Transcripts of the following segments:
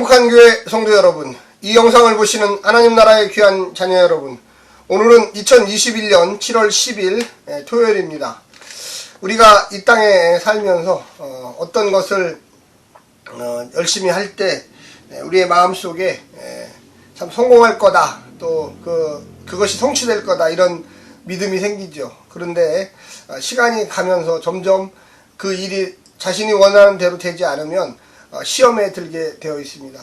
행복한 교회 성도 여러분, 이 영상을 보시는 하나님 나라의 귀한 자녀 여러분, 오늘은 2021년 7월 10일 토요일입니다. 우리가 이 땅에 살면서 어떤 것을 열심히 할 때 우리의 마음속에 참 성공할 거다, 또 그것이 성취될 거다, 이런 믿음이 생기죠. 그런데 시간이 가면서 점점 그 일이 자신이 원하는 대로 되지 않으면 시험에 들게 되어 있습니다.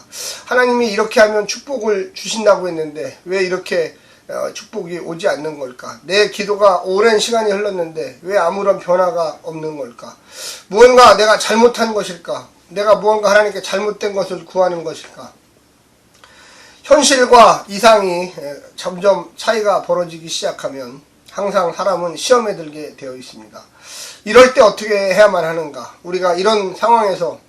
하나님이 이렇게 하면 축복을 주신다고 했는데 왜 이렇게 축복이 오지 않는 걸까? 내 기도가 오랜 시간이 흘렀는데 왜 아무런 변화가 없는 걸까? 무언가 내가 잘못한 것일까? 내가 무언가 하나님께 잘못된 것을 구하는 것일까? 현실과 이상이 점점 차이가 벌어지기 시작하면 항상 사람은 시험에 들게 되어 있습니다. 이럴 때 어떻게 해야만 하는가? 우리가 이런 상황에서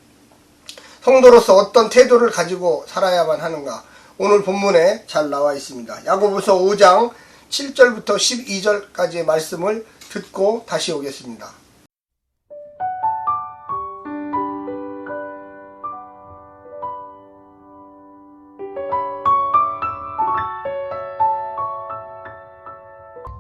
성도로서 어떤 태도를 가지고 살아야만 하는가? 오늘 본문에 잘 나와 있습니다. 야고보서 5장 7절부터 12절까지의 말씀을 듣고 다시 오겠습니다.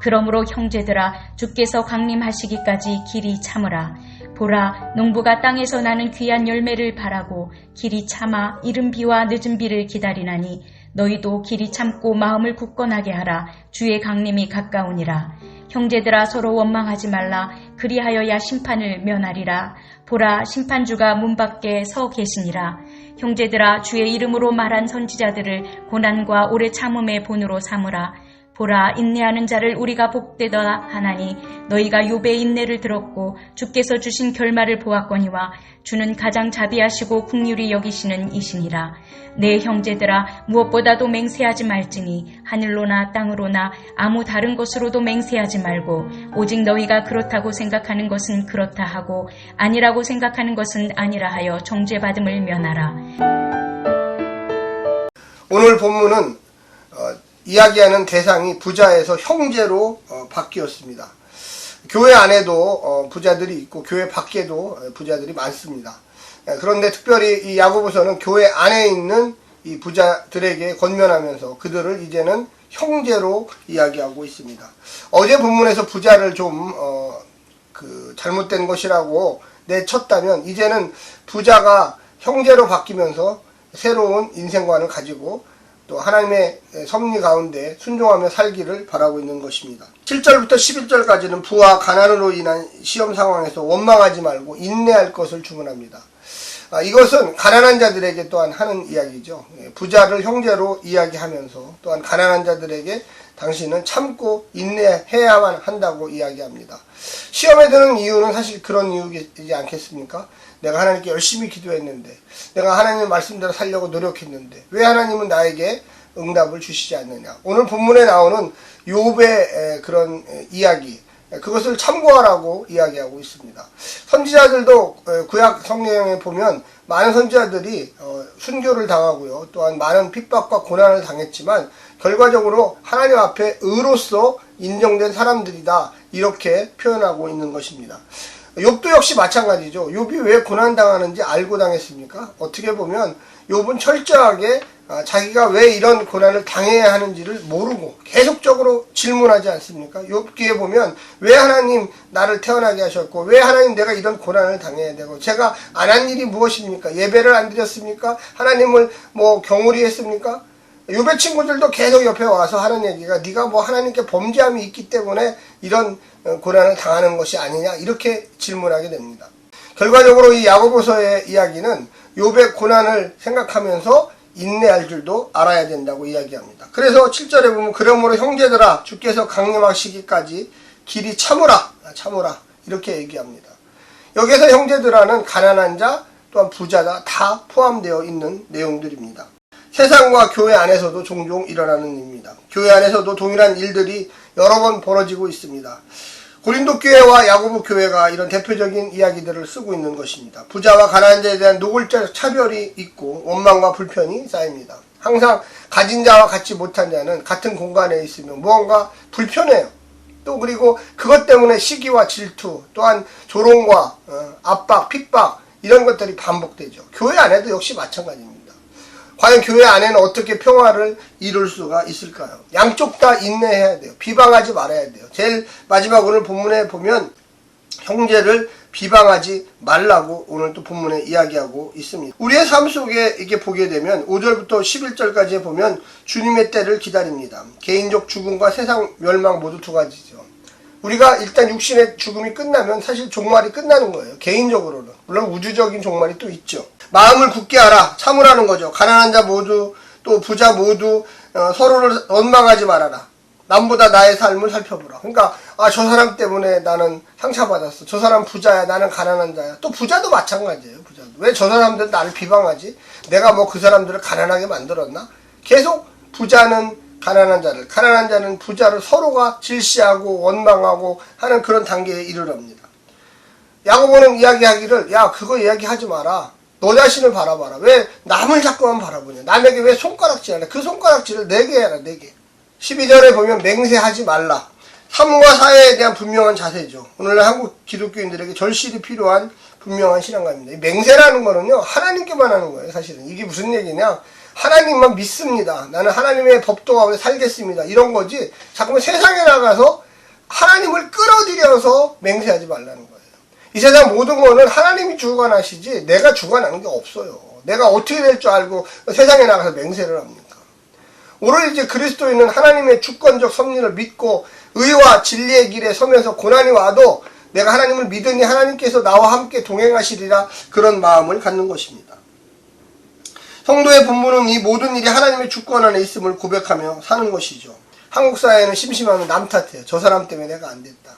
그러므로 형제들아, 주께서 강림하시기까지 길이 참으라. 보라, 농부가 땅에서 나는 귀한 열매를 바라고 길이 참아 이른 비와 늦은 비를 기다리나니 너희도 길이 참고 마음을 굳건하게 하라. 주의 강림이 가까우니라. 형제들아, 서로 원망하지 말라. 그리하여야 심판을 면하리라. 보라, 심판주가 문 밖에 서 계시니라. 형제들아, 주의 이름으로 말한 선지자들을 고난과 오래 참음의 본으로 삼으라. 보라, 인내하는 자를 우리가 복되다 하나니 너희가 욥의 인내를 들었고 주께서 주신 결말을 보았거니와 주는 가장 자비하시고 긍휼히 여기시는 이시니라. 내 형제들아, 무엇보다도 맹세하지 말지니 하늘로나 땅으로나 아무 다른 것으로도 맹세하지 말고 오직 너희가 그렇다고 생각하는 것은 그렇다 하고 아니라고 생각하는 것은 아니라 하여 정죄받음을 면하라. 오늘 본문은 이야기하는 대상이 부자에서 형제로 바뀌었습니다. 교회 안에도 부자들이 있고 교회 밖에도 부자들이 많습니다. 그런데 특별히 이 야고보서는 교회 안에 있는 이 부자들에게 권면하면서 그들을 이제는 형제로 이야기하고 있습니다. 어제 본문에서 부자를 좀 잘못된 것이라고 내쳤다면 이제는 부자가 형제로 바뀌면서 새로운 인생관을 가지고 또 하나님의 섭리 가운데 순종하며 살기를 바라고 있는 것입니다. 7절부터 11절까지는 부와 가난으로 인한 시험 상황에서 원망하지 말고 인내할 것을 주문합니다. 이것은 가난한 자들에게 또한 하는 이야기죠. 부자를 형제로 이야기하면서 또한 가난한 자들에게 당신은 참고 인내해야만 한다고 이야기합니다. 시험에 드는 이유는 사실 그런 이유이지 않겠습니까? 내가 하나님께 열심히 기도했는데, 내가 하나님의 말씀대로 살려고 노력했는데 왜 하나님은 나에게 응답을 주시지 않느냐? 오늘 본문에 나오는 욥의 그런 이야기, 그것을 참고하라고 이야기하고 있습니다. 선지자들도 구약 성경에 보면 많은 선지자들이 순교를 당하고요, 또한 많은 핍박과 고난을 당했지만 결과적으로 하나님 앞에 의로서 인정된 사람들이다, 이렇게 표현하고 있는 것입니다. 욥도 역시 마찬가지죠. 욥이 왜 고난당하는지 알고 당했습니까? 어떻게 보면 욥은 철저하게 자기가 왜 이런 고난을 당해야 하는지를 모르고 계속적으로 질문하지 않습니까? 욥기에 보면 왜 하나님 나를 태어나게 하셨고 왜 하나님 내가 이런 고난을 당해야 되고 제가 안 한 일이 무엇입니까? 예배를 안 드렸습니까? 하나님을 경홀히 했습니까? 욥의 친구들도 계속 옆에 와서 하는 얘기가 네가 하나님께 범죄함이 있기 때문에 이런 고난을 당하는 것이 아니냐, 이렇게 질문하게 됩니다. 결과적으로 이 야고보서의 이야기는 욥의 고난을 생각하면서 인내할 줄도 알아야 된다고 이야기합니다. 그래서 7절에 보면 그러므로 형제들아, 주께서 강림하시기까지 길이 참으라 이렇게 얘기합니다. 여기서 형제들아는 가난한 자 또한 부자가 다 포함되어 있는 내용들입니다. 세상과 교회 안에서도 종종 일어나는 일입니다. 교회 안에서도 동일한 일들이 여러 번 벌어지고 있습니다. 고린도 교회와 야고보 교회가 이런 대표적인 이야기들을 쓰고 있는 것입니다. 부자와 가난한 자에 대한 노골적 차별이 있고 원망과 불편이 쌓입니다. 항상 가진 자와 갖지 못한 자는 같은 공간에 있으면 무언가 불편해요. 또 그리고 그것 때문에 시기와 질투, 또한 조롱과 압박, 핍박, 이런 것들이 반복되죠. 교회 안에도 역시 마찬가지입니다. 과연 교회 안에는 어떻게 평화를 이룰 수가 있을까요? 양쪽 다 인내해야 돼요. 비방하지 말아야 돼요. 제일 마지막 오늘 본문에 보면 형제를 비방하지 말라고 오늘 또 본문에 이야기하고 있습니다. 우리의 삶 속에 이렇게 보게 되면 5절부터 11절까지 보면 주님의 때를 기다립니다. 개인적 죽음과 세상 멸망 모두 두 가지죠. 우리가 일단 육신의 죽음이 끝나면 사실 종말이 끝나는 거예요. 개인적으로는. 물론 우주적인 종말이 또 있죠. 마음을 굳게 하라. 참으라는 거죠. 가난한 자 모두 또 부자 모두 서로를 원망하지 말아라. 남보다 나의 삶을 살펴보라. 그러니까 저 사람 때문에 나는 상처받았어. 저 사람 부자야. 나는 가난한 자야. 또 부자도 마찬가지예요. 부자도. 왜 저 사람들은 나를 비방하지? 내가 뭐 그 사람들을 가난하게 만들었나? 계속 부자는 가난한 자는 부자를 서로가 질시하고 원망하고 하는 그런 단계에 이르럽니다. 야고보는 이야기하기를 그거 이야기하지 마라. 너 자신을 바라봐라. 왜 남을 자꾸만 바라보냐. 남에게 왜 손가락질하냐. 그 손가락질을 4개 해라. 4개. 12절에 보면 맹세하지 말라. 삶과 사회에 대한 분명한 자세죠. 오늘날 한국 기독교인들에게 절실히 필요한 분명한 신앙관입니다. 이 맹세라는 거는요, 하나님께만 하는 거예요, 사실은. 이게 무슨 얘기냐? 하나님만 믿습니다. 나는 하나님의 법도 가운데 살겠습니다. 이런 거지. 자꾸만 세상에 나가서 하나님을 끌어들여서 맹세하지 말라는 거예요. 이 세상 모든 거는 하나님이 주관하시지 내가 주관하는 게 없어요. 내가 어떻게 될 줄 알고 세상에 나가서 맹세를 합니까? 오늘 이제 그리스도인은 하나님의 주권적 섭리를 믿고 의와 진리의 길에 서면서 고난이 와도 내가 하나님을 믿으니 하나님께서 나와 함께 동행하시리라, 그런 마음을 갖는 것입니다. 성도의 본분은 이 모든 일이 하나님의 주권 안에 있음을 고백하며 사는 것이죠. 한국 사회는 심심하면 남 탓해요. 저 사람 때문에 내가 안 됐다.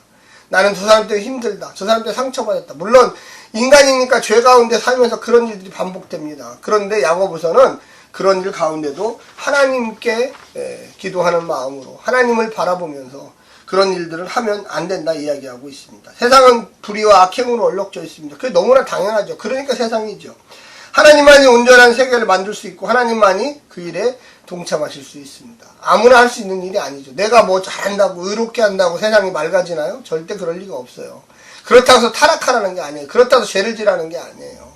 나는 저 사람 때문에 힘들다. 저 사람 때문에 상처받았다. 물론 인간이니까 죄 가운데 살면서 그런 일들이 반복됩니다. 그런데 야고보서는 그런 일 가운데도 하나님께 기도하는 마음으로 하나님을 바라보면서 그런 일들을 하면 안 된다 이야기하고 있습니다. 세상은 불의와 악행으로 얼룩져 있습니다. 그게 너무나 당연하죠. 그러니까 세상이죠. 하나님만이 온전한 세계를 만들 수 있고 하나님만이 그 일에 동참하실 수 있습니다. 아무나 할 수 있는 일이 아니죠. 내가 뭐 잘한다고 의롭게 한다고 세상이 맑아지나요? 절대 그럴 리가 없어요. 그렇다고 해서 타락하라는 게 아니에요. 그렇다고 해서 죄를 지라는 게 아니에요.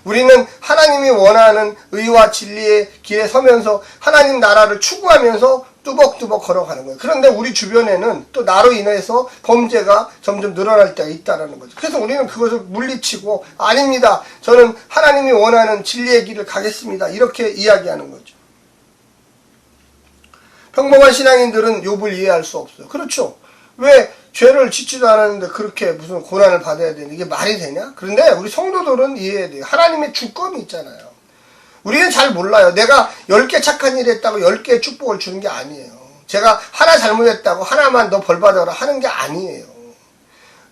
우리는 하나님이 원하는 의와 진리의 길에 서면서 하나님 나라를 추구하면서 뚜벅뚜벅 걸어가는 거예요. 그런데 우리 주변에는 또 나로 인해서 범죄가 점점 늘어날 때가 있다는 거죠. 그래서 우리는 그것을 물리치고 아닙니다. 저는 하나님이 원하는 진리의 길을 가겠습니다. 이렇게 이야기하는 거죠. 평범한 신앙인들은 욥을 이해할 수 없어요. 그렇죠. 왜 죄를 짓지도 않았는데 그렇게 무슨 고난을 받아야 되는 이게 말이 되냐? 그런데 우리 성도들은 이해해야 돼요. 하나님의 주권이 있잖아요. 우리는 잘 몰라요. 내가 10개 착한 일 했다고 10개의 축복을 주는 게 아니에요. 제가 하나 잘못했다고 하나만 너 벌 받아라 하는 게 아니에요.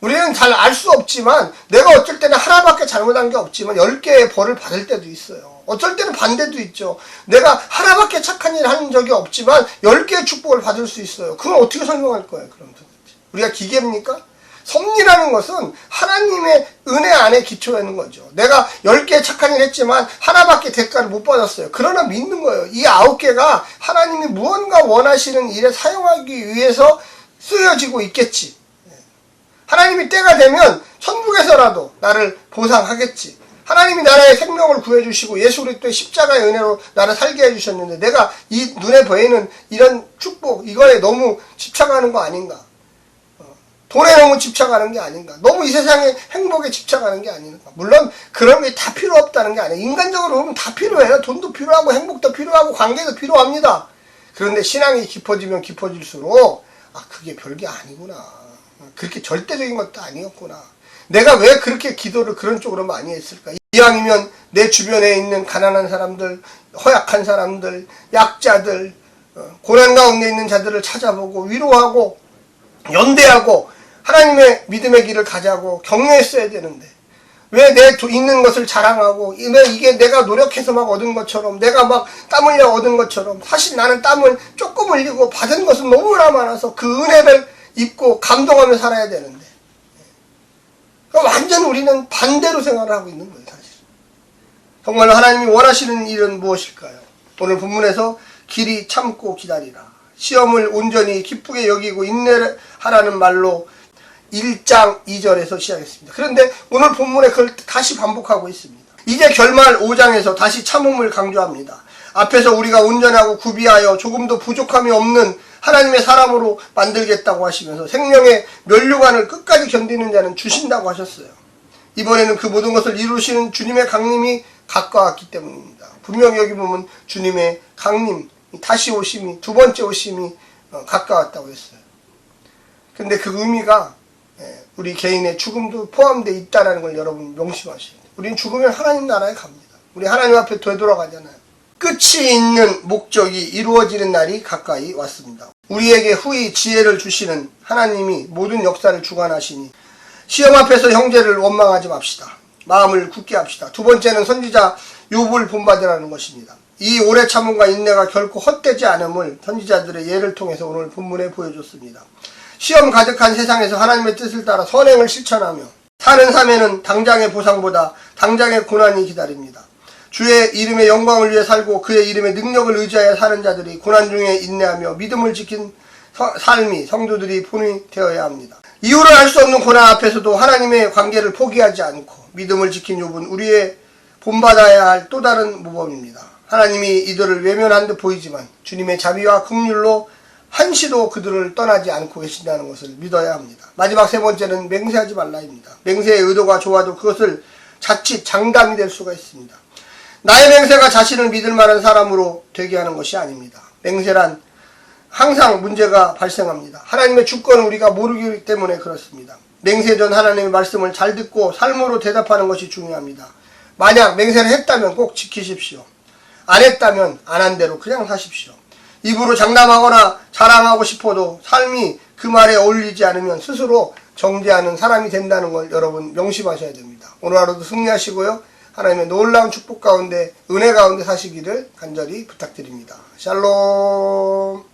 우리는 잘 알 수 없지만 내가 어쩔 때는 하나밖에 잘못한 게 없지만 10개의 벌을 받을 때도 있어요. 어쩔 때는 반대도 있죠. 내가 하나밖에 착한 일을 한 적이 없지만 10개의 축복을 받을 수 있어요. 그건 어떻게 설명할 거예요, 그럼 도대체? 우리가 기계입니까? 섭리라는 것은 하나님의 은혜 안에 기초하는 거죠. 내가 10개 착한 일 했지만 하나밖에 대가를 못 받았어요. 그러나 믿는 거예요. 이 9개가 하나님이 무언가 원하시는 일에 사용하기 위해서 쓰여지고 있겠지. 하나님이 때가 되면 천국에서라도 나를 보상하겠지. 하나님이 나라의 생명을 구해주시고 예수 그리스도의 십자가의 은혜로 나를 살게 해주셨는데 내가 이 눈에 보이는 이런 축복, 이거에 너무 집착하는 거 아닌가? 돈에 너무 집착하는 게 아닌가? 너무 이 세상의 행복에 집착하는 게 아닌가? 물론 그런 게 다 필요 없다는 게 아니에요. 인간적으로 보면 다 필요해요. 돈도 필요하고 행복도 필요하고 관계도 필요합니다. 그런데 신앙이 깊어지면 깊어질수록 그게 별게 아니구나. 그렇게 절대적인 것도 아니었구나. 내가 왜 그렇게 기도를 그런 쪽으로 많이 했을까? 이왕이면 내 주변에 있는 가난한 사람들, 허약한 사람들, 약자들, 고난 가운데 있는 자들을 찾아보고 위로하고 연대하고 하나님의 믿음의 길을 가자고 격려했어야 되는데 왜 내 있는 것을 자랑하고 왜 이게 내가 노력해서 막 얻은 것처럼 내가 막 땀 흘려 얻은 것처럼 사실 나는 땀을 조금 흘리고 받은 것은 너무나 많아서 그 은혜를 입고 감동하며 살아야 되는데 완전 우리는 반대로 생활을 하고 있는 거예요. 사실 정말로 하나님이 원하시는 일은 무엇일까요? 오늘 본문에서 길이 참고 기다리라, 시험을 온전히 기쁘게 여기고 인내하라는 말로 1장 2절에서 시작했습니다. 그런데 오늘 본문에 그걸 다시 반복하고 있습니다. 이제 결말 5장에서 다시 참음을 강조합니다. 앞에서 우리가 온전하고 구비하여 조금도 부족함이 없는 하나님의 사람으로 만들겠다고 하시면서 생명의 면류관을 끝까지 견디는 자는 주신다고 하셨어요. 이번에는 그 모든 것을 이루시는 주님의 강림이 가까웠기 때문입니다. 분명히 여기 보면 주님의 강림, 다시 오심이, 두 번째 오심이 가까웠다고 했어요. 근데 그 의미가 우리 개인의 죽음도 포함되어 있다는 걸 여러분 명심하셔야 돼요. 우리는 죽으면 하나님 나라에 갑니다. 우리 하나님 앞에 되돌아가잖아요. 끝이 있는 목적이 이루어지는 날이 가까이 왔습니다. 우리에게 후히 지혜를 주시는 하나님이 모든 역사를 주관하시니 시험 앞에서 형제를 원망하지 맙시다. 마음을 굳게 합시다. 두 번째는 선지자 욥을 본받으라는 것입니다. 이 오래 참음과 인내가 결코 헛되지 않음을 선지자들의 예를 통해서 오늘 본문에 보여줬습니다. 시험 가득한 세상에서 하나님의 뜻을 따라 선행을 실천하며 사는 삶에는 당장의 보상보다 당장의 고난이 기다립니다. 주의 이름의 영광을 위해 살고 그의 이름의 능력을 의지하여 사는 자들이 고난 중에 인내하며 믿음을 지킨 삶이 성도들이 본이 되어야 합니다. 이유를 알 수 없는 고난 앞에서도 하나님의 관계를 포기하지 않고 믿음을 지킨 욥은 우리의 본받아야 할 또 다른 모범입니다. 하나님이 이들을 외면한 듯 보이지만 주님의 자비와 긍휼로 한시도 그들을 떠나지 않고 계신다는 것을 믿어야 합니다. 마지막 세 번째는 맹세하지 말라입니다. 맹세의 의도가 좋아도 그것을 자칫 장담이 될 수가 있습니다. 나의 맹세가 자신을 믿을 만한 사람으로 되게 하는 것이 아닙니다. 맹세란 항상 문제가 발생합니다. 하나님의 주권을 우리가 모르기 때문에 그렇습니다. 맹세 전 하나님의 말씀을 잘 듣고 삶으로 대답하는 것이 중요합니다. 만약 맹세를 했다면 꼭 지키십시오. 안 했다면 안 한 대로 그냥 사십시오. 입으로 장담하거나 자랑하고 싶어도 삶이 그 말에 어울리지 않으면 스스로 정죄하는 사람이 된다는 걸 여러분 명심하셔야 됩니다. 오늘 하루도 승리하시고요. 하나님의 놀라운 축복 가운데 은혜 가운데 사시기를 간절히 부탁드립니다. 샬롬.